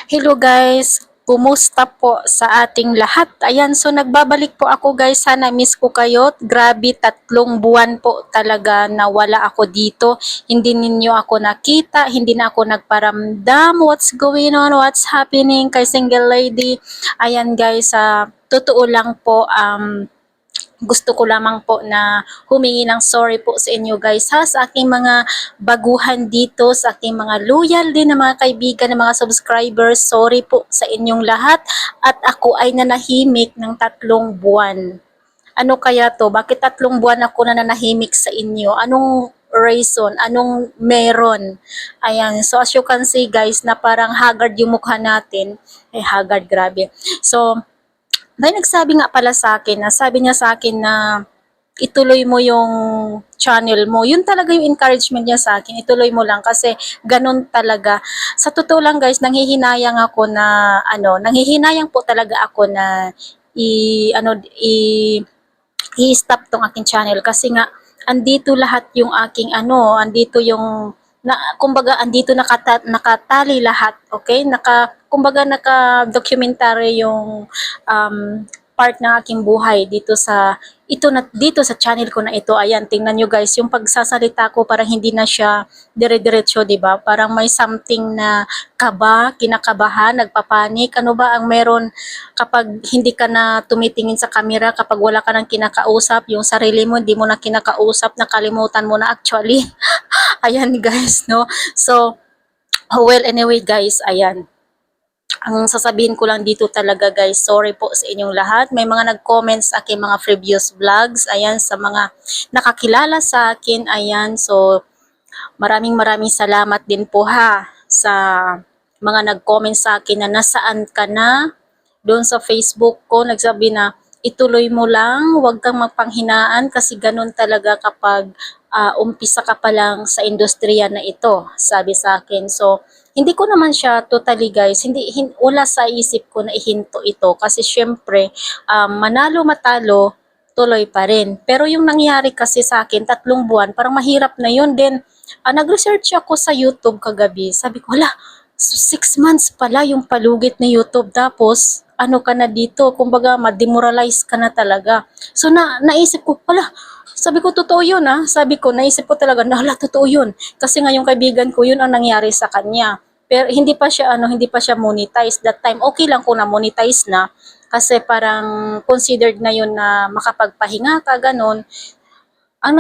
Hello guys, kumusta po sa ating lahat? Ayan, so nagbabalik po ako guys, sana miss ko kayo. Grabe, 3 buwan po talaga na wala ako dito. Hindi ninyo ako nakita, hindi na ako nagparamdam. What's going on? What's happening kay single lady? Ayan guys, totoo lang po, gusto ko lamang po na humingi ng sorry po sa inyo guys ha, sa aking mga baguhan dito, sa aking mga loyal din na mga kaibigan, na mga subscribers. Sorry po sa inyong lahat at ako ay nanahimik ng 3 buwan. Ano kaya to? Bakit 3 buwan ako nananahimik sa inyo? Anong reason? Anong meron? Ayan. So as you can see guys, na parang haggard yung mukha natin. Haggard, grabe. So, may nagsabi nga pala sa akin, na sabi niya sa akin na ituloy mo yung channel mo. Yun talaga yung encouragement niya sa akin. Ituloy mo lang kasi ganun talaga. Sa totoo lang guys, nanghihinayang ako na nanghihinayang po talaga ako na i ano i i-stop tong aking channel kasi nga andito lahat yung aking andito yung kumbaga andito nakatali lahat, okay? Kumbaga naka-documentary yung part ng aking buhay dito sa channel ko na ito. Ayan, tingnan nyo guys, yung pagsasalita ko parang hindi na siya dire-diretso, 'di ba? Parang may something na kinakabahan, nagpapanik. Ano ba ang meron kapag hindi ka na tumitingin sa camera, kapag wala ka nang kinakausap, yung sarili mo hindi mo na kinakausap, nakalimutan mo na actually. Ayan guys, no? So, well, anyway guys, ayan. Ang sasabihin ko lang dito talaga guys, sorry po sa inyong lahat. May mga nag-comment sa aking mga previous vlogs. Ayan, sa mga nakakilala sa akin. Ayan, so maraming salamat din po ha sa mga nag-comment sa akin na nasaan ka na. Doon sa Facebook ko, nagsabi na ituloy mo lang, huwag kang magpanghinaan kasi ganun talaga kapag umpisa ka pa lang sa industriya na ito, sabi sa akin. So, hindi ko naman siya totally guys, wala sa isip ko na ihinto ito kasi syempre, manalo matalo, tuloy pa rin. Pero yung nangyari kasi sa akin, 3 buwan, parang mahirap na yun. Then, nag-research ako sa YouTube kagabi. Sabi ko, wala, 6 months pala yung palugit ni YouTube. Tapos, ano ka na dito, kumbaga, ma-demoralize ka na talaga. So, naisip ko, wala, sabi ko, totoo yun Sabi ko, naisip ko talaga, hala, totoo yun. Kasi nga yung kaibigan ko, yun ang nangyari sa kanya. Pero hindi pa siya monetize that time. Okay lang kung na-monetize na kasi parang considered na yun na makapagpahinga ka ganun. Ang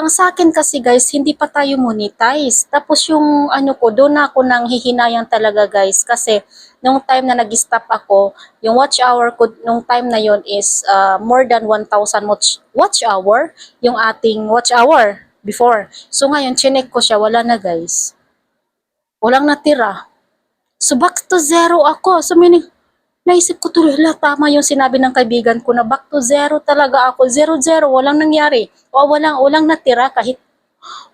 sa akin kasi guys, hindi pa tayo monetize. Tapos yung ko, doon ako nang hihinayang talaga guys kasi nung time na nag-stop ako, yung watch hour ko nung time na yon is more than 1,000 watch hour, yung ating watch hour before. So ngayon, chinek ko siya, wala na guys. Walang natira. So back to zero ako. So meaning, naisip ko tuloy, tama yung sinabi ng kaibigan ko na back to zero talaga ako. Zero, zero, walang nangyari. O walang natira kahit,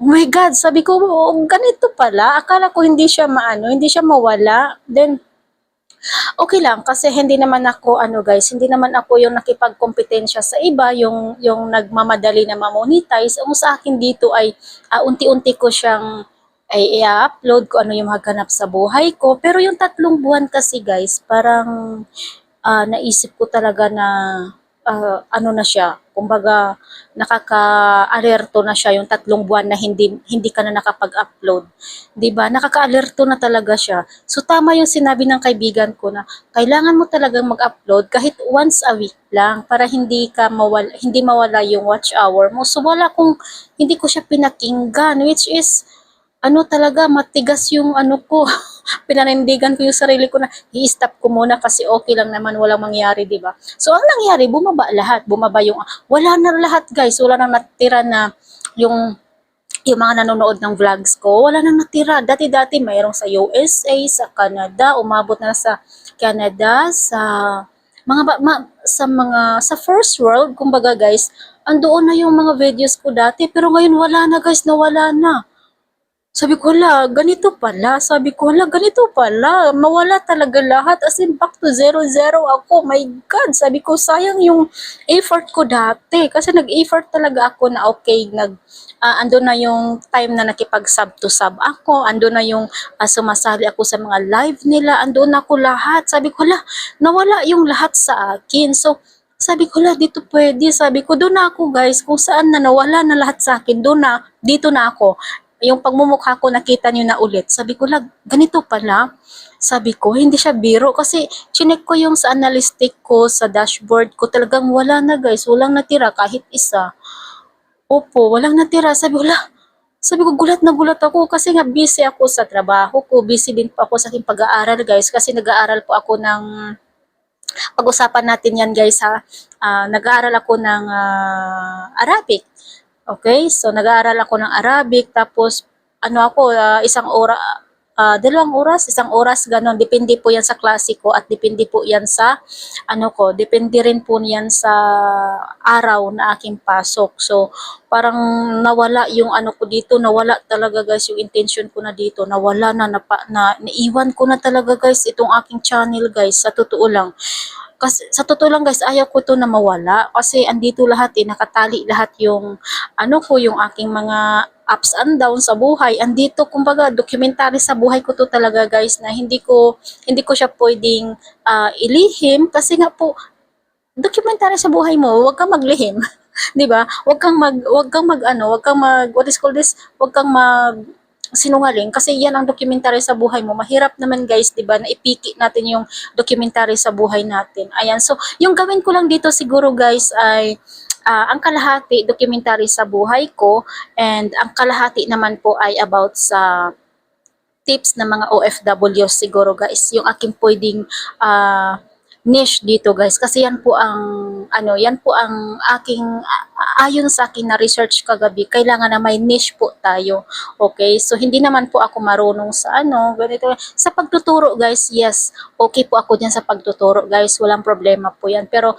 oh my God, sabi ko, oh, ganito pala. Akala ko hindi siya hindi siya mawala. Then, okay lang kasi hindi naman ako guys, hindi naman ako yung nakipagkompetensya sa iba, yung nagmamadali na ma-monetize. Ang sa akin dito ay unti-unti ko siyang ay i-upload ko ano yung haganap sa buhay ko. Pero yung 3 buwan kasi guys, parang naisip ko talaga na na siya, kumbaga nakaka-alerto na siya yung 3 buwan na hindi ka na nakapag-upload. 'Di ba? Nakaka-alerto na talaga siya. So tama yung sinabi ng kaibigan ko na kailangan mo talagang mag-upload kahit once a week lang para hindi mawala yung watch hour mo. So hindi ko siya pinakinggan, which is talaga matigas yung ko, pinanindigan ko yung sarili ko na i-stop ko muna kasi okay lang naman, walang mangyari, 'di ba? So ang nangyari, bumaba yung wala na lahat guys, wala nang natira na yung mga nanonood ng vlogs ko, wala nang natira. Dati-dati mayroong sa USA, sa Canada, umabot na sa Canada, sa sa first world, kumbaga guys, andoon na yung mga videos ko dati, pero ngayon wala na guys, nawala na. Sabi ko, hala, ganito pala. Sabi ko, hala, ganito pala. Mawala talaga lahat. As in, back to zero, zero ako. My God, sabi ko, sayang yung effort ko dati. Kasi nag-effort talaga ako na okay, ando na yung time na nakipag-sub to sub ako. Ando na yung sumasali ako sa mga live nila. Ando na ako lahat. Sabi ko, hala, nawala yung lahat sa akin. So, sabi ko, la, dito pwede. Sabi ko, doon na ako guys. Kung saan na nawala na lahat sa akin, doon na, dito na ako. Yung pagmumukha ko nakita niyo na ulit. Sabi ko lang, ganito pala. Sabi ko, hindi siya biro kasi chinek ko yung sa analytic ko, sa dashboard ko, talagang wala na guys, walang natira kahit isa. Opo, walang natira. Sabi ko, gulat na gulat ako kasi nga busy ako sa trabaho ko, busy din po ako sa aking pag-aaral guys kasi nag-aaral po ako ng, pag-usapan natin yan guys ha, nag-aaral ako ng Arabic. Okay, so nag-aaral ako ng Arabic tapos ano ako isang dalawang oras, isang oras ganon. Depende po 'yan sa klase ko at depende po 'yan sa ano ko, depende rin po 'yan sa araw na aking pasok. So parang nawala yung ano ko dito, nawala talaga guys yung intention ko na dito. Nawala na naiwan ko na talaga guys itong aking channel guys, sa totoo lang. Kasi sa totoo lang guys, ayaw ko 'to na mawala kasi andito lahat nakatali lahat yung ano ko, yung aking mga ups and downs sa buhay. Andito kumbaga documentary sa buhay ko 'to talaga guys na hindi ko siya pwedeng ilihim kasi nga po documentary sa buhay mo, huwag kang maglihim. 'Di ba? Huwag kang mag what is called this? Huwag kang mag sinungaling kasi yan ang documentary sa buhay mo. Mahirap naman guys, 'di ba, na ipiki natin yung documentary sa buhay natin. Ayan. So, yung gawin ko lang dito siguro guys ay ang kalahati documentary sa buhay ko and ang kalahati naman po ay about sa tips ng mga OFW siguro guys, yung aking pwedeng niche dito guys kasi yan po ang aking ayon sa akin na research kagabi, kailangan na may niche po tayo. Okay, so hindi naman po ako marunong sa ganito sa pagtuturo guys. Yes, okay po ako diyan sa pagtuturo guys, walang problema po yan, pero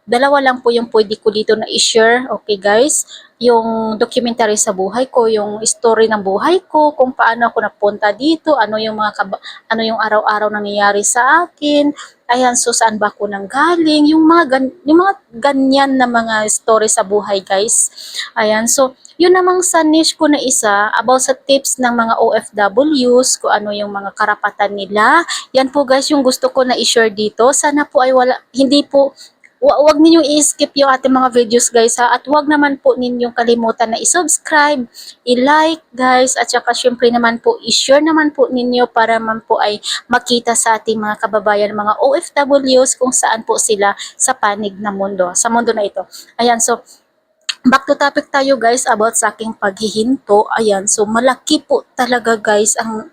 dalawa lang po yung pwede ko dito na i-share. Okay guys, yung documentary sa buhay ko, yung story ng buhay ko, kung paano ako napunta dito, ano yung araw-araw nangyayari sa akin. Ayan, so saan ba ako nanggaling, yung mga ganyan na mga story sa buhay guys. Ayan, so yun namang sa niche ko na isa, about sa tips ng mga OFWs, kung ano yung mga karapatan nila. Yan po guys yung gusto ko na i-share dito. Sana po ay hindi po wag ninyong i-skip yung ating mga videos guys ha, at wag naman po ninyong kalimutan na i-subscribe, i-like guys, at saka syempre naman po i-share naman po ninyo para man po ay makita sa ating mga kababayan, mga OFWs kung saan po sila sa panig na mundo, sa mundo na ito. Ayan, so back to topic tayo guys about sa aking paghihinto. Ayan, so malaki po talaga guys ang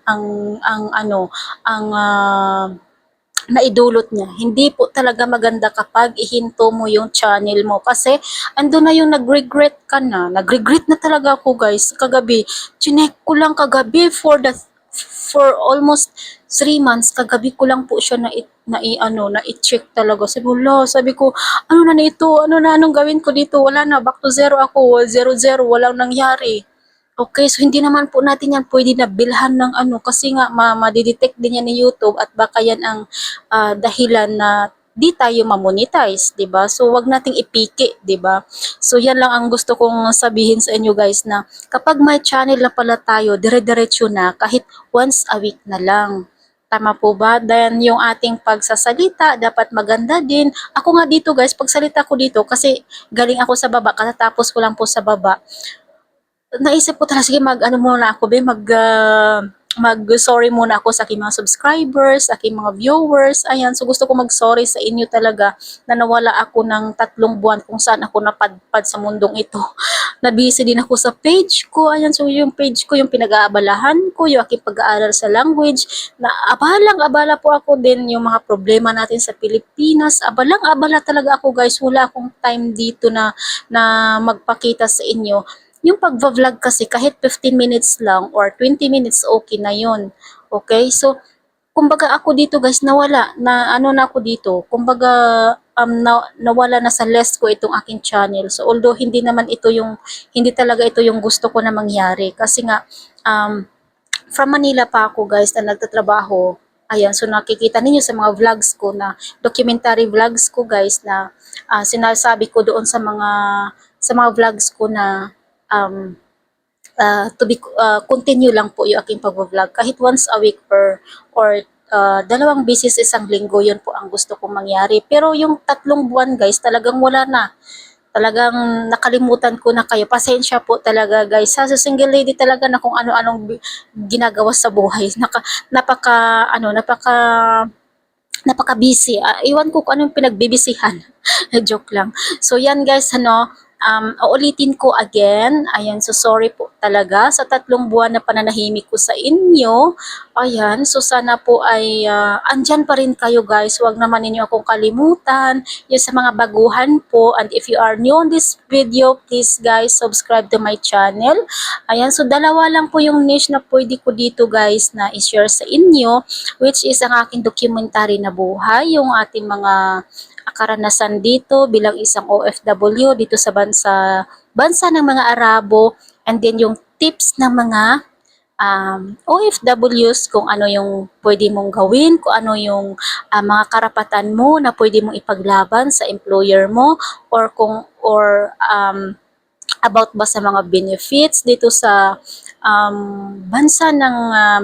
naidulot niya. Hindi po talaga maganda kapag ihinto mo yung channel mo kasi ando na yung nag-regret ka na. Nag-regret na talaga ako guys kagabi. Chinek ko lang kagabi for almost 3 months. Kagabi ko lang po siya na i-check talaga. Sabi ko, ano na ito? Anong gawin ko dito? Wala na, back to zero ako. Zero zero, walang nangyari. Okay, so hindi naman po natin yan pwede na bilhan ng kasi nga ma-detect din yan ni YouTube at baka yan ang dahilan na di tayo ma-monetize, 'di ba? So wag nating ipiki, 'di ba? So yan lang ang gusto kong sabihin sa inyo guys na kapag may channel na pala tayo, dire-diretso na kahit once a week na lang. Tama po ba? Then yung ating pagsasalita dapat maganda din. Ako nga dito guys, pagsalita ko dito kasi galing ako sa baba, katatapos ko lang po sa baba, naisip ko talaga, sige muna ako, mag-sorry muna ako sa aking mga subscribers, sa aking mga viewers. Ayan, so gusto ko mag-sorry sa inyo talaga na nawala ako ng 3 buwan kung saan ako napadpad sa mundong ito. Na-busy din ako sa page ko. Ayan, so yung page ko, yung pinag-aabalahan ko, yung aking pag-aaral sa language, na abalang-abala po ako din yung mga problema natin sa Pilipinas. Abalang-abala talaga ako guys. Wala akong time dito na magpakita sa inyo. Yung pagva-vlog kasi kahit 15 minutes lang or 20 minutes okay na yon. Okay? So, kumbaga ako dito guys nawala na na ako dito. Kumbaga nawala na sa list ko itong aking channel. So although hindi talaga ito yung gusto ko na mangyari kasi nga from Manila pa ako guys na nagtatrabaho. Ayan, so nakikita ninyo sa mga vlogs ko na documentary vlogs ko guys na sinasabi ko doon sa mga vlogs ko na um, continue lang po yung aking pag-vlog kahit once a week or dalawang beses isang linggo, yun po ang gusto kong mangyari. Pero yung 3 buwan guys, talagang wala na. Talagang nakalimutan ko na kayo. Pasensya po talaga guys. Sa single lady talaga na kung ano-anong ginagawa sa buhay. Napaka busy. Iwan ko kung anong pinagbibisihan. Joke lang. So yan guys, uulitin ko again. Ayan, so sorry po talaga sa 3 buwan na pananahimik ko sa inyo. Ayan, so sana po ay andyan pa rin kayo guys. Huwag naman ninyo akong kalimutan. Yung sa mga baguhan po. And if you are new on this video, please guys, subscribe to my channel. Ayan, so dalawa lang po yung niche na pwede ko dito guys na i-share sa inyo, which is ang aking documentary na buhay, yung ating mga karanasan dito bilang isang OFW dito sa bansa ng mga Arabo, and then yung tips ng mga OFWs kung ano yung pwede mong gawin, kung ano yung mga karapatan mo na pwede mong ipaglaban sa employer mo, or about ba sa mga benefits dito sa bansa ng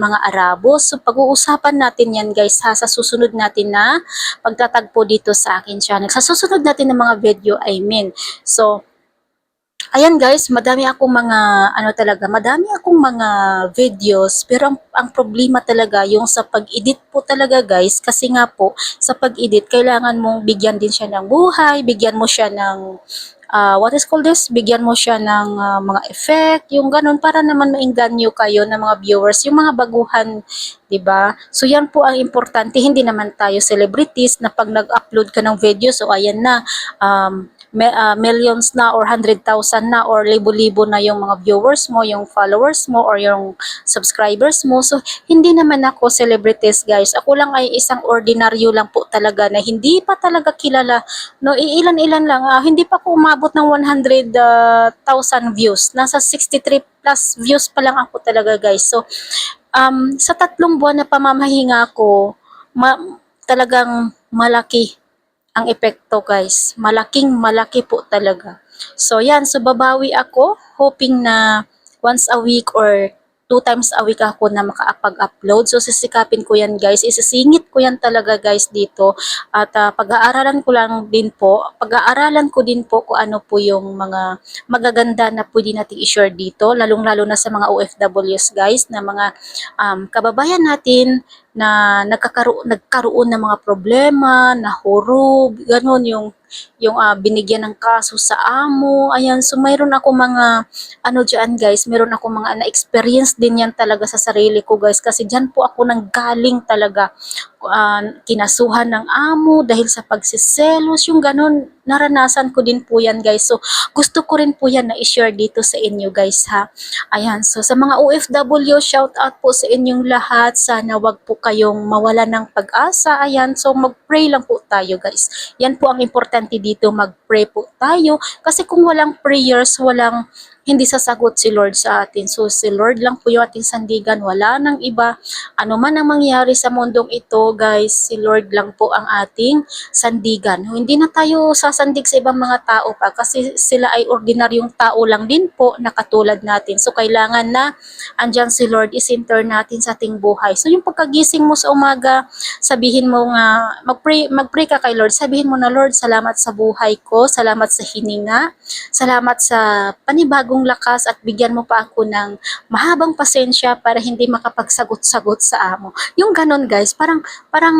mga Arabo. So pag-uusapan natin yan guys ha, sa susunod natin na pagtatagpo dito sa akin channel. Sa susunod natin ng mga video, I mean. So ayan guys, madami akong mga videos, pero ang problema talaga yung sa pag-edit po talaga guys, kasi nga po sa pag-edit kailangan mong bigyan din siya ng buhay, bigyan mo siya ng bigyan mo siya ng mga effect, yung ganun, para naman maengganyo kayo ng mga viewers, yung mga baguhan, 'di ba? So yan po ang importante, hindi naman tayo celebrities na pag nag-upload ka ng video, so ayan na, millions na or 100,000 na or libo-libo na yung mga viewers mo, yung followers mo or yung subscribers mo. So hindi naman ako celebrities guys. Ako lang ay isang ordinaryo lang po talaga na hindi pa talaga kilala. No, ilan-ilan lang. Hindi pa ako umabot ng 100,000 views. Nasa 63 plus views pa lang ako talaga guys. So sa 3 buwan na pamamahinga ko, talagang malaki ang epekto guys. Malaking malaki po talaga. So yan, so babawi ako, hoping na once a week or 2 times a week ako na makapag-upload. So sisikapin ko yan guys, isisingit ko yan talaga guys dito. At pag-aaralan ko din po kung ano po yung mga magaganda na pwede nating i-share dito, lalong-lalo na sa mga OFWs guys, na mga kababayan natin na nagkaroon ng mga problema, nahurog, ganun, yung binigyan ng kaso sa amo. Ayan, so mayroon ako mga diyan guys, mayroon ako mga na-experience din yan talaga sa sarili ko guys, kasi diyan po ako nanggaling talaga. Kinasuhan ng amo dahil sa pagsiselos, yung ganun, naranasan ko din po yan guys. So gusto ko rin po yan na i-share dito sa inyo guys ha. Ayan, so sa mga OFW, shout out po sa inyong lahat. Sana wag po kayong mawala ng pag-asa. Ayan, so mag-pray lang po tayo guys. Yan po ang importante dito, mag-pray po tayo. Kasi kung walang prayers, hindi sasagot si Lord sa atin. So si Lord lang po yung ating sandigan, wala nang iba. Ano man ang mangyari sa mundong ito guys, si Lord lang po ang ating sandigan. Hindi na tayo sasandig sa ibang mga tao pa, kasi sila ay ordinaryong tao lang din po na katulad natin. So kailangan na andyan si Lord, isinter natin sa ating buhay. So yung pagkagising mo sa umaga, sabihin mo nga, mag-pray ka kay Lord. Sabihin mo na, Lord, salamat sa buhay ko, salamat sa hininga, salamat sa panibagong lakas, at bigyan mo pa ako ng mahabang pasensya para hindi makapagsagot-sagot sa amo. Yung ganun guys, parang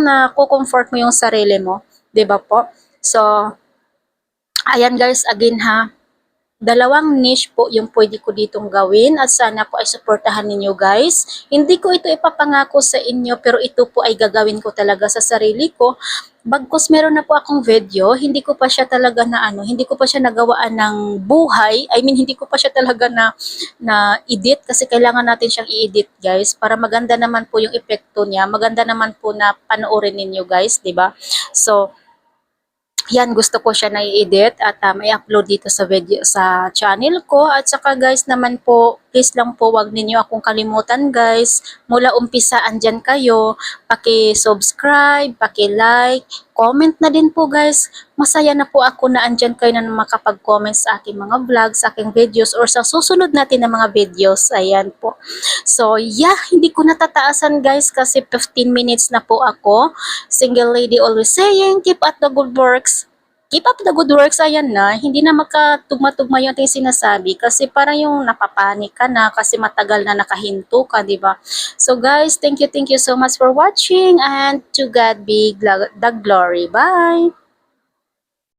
na-comfort mo yung sarili mo, 'di ba po? So ayan guys, again ha, dalawang niche po yung pwede ko ditong gawin, at sana po ay suportahan ninyo guys. Hindi ko ito ipapangako sa inyo, pero ito po ay gagawin ko talaga sa sarili ko. Bagkus meron na po akong video, hindi ko pa siya talaga hindi ko pa siya nagawaan ng buhay. I mean, hindi ko pa siya talaga na edit, kasi kailangan natin siyang i-edit guys, para maganda naman po yung epekto niya, maganda naman po na panoorin ninyo guys, 'di ba? So yan, gusto ko siya na-edit at may upload dito sa video sa channel ko. At saka guys naman po, please lang po wag ninyo akong kalimutan guys. Mula umpisa andyan kayo, paki-subscribe, paki-like, comment na din po guys. Masaya na po ako na andyan kayo na makapag-comment sa aking mga vlogs, sa aking videos or sa susunod natin na mga videos. Ayan po. So yeah, hindi ko natataasan guys kasi 15 minutes na po ako. Single lady always saying, keep up the good works. Keep up the good works, ayan na. Hindi na makatugma-tugma yung ating sinasabi kasi parang yung napapanik ka na kasi matagal na nakahinto ka, di ba? So guys, thank you so much for watching and to God be the glory. Bye!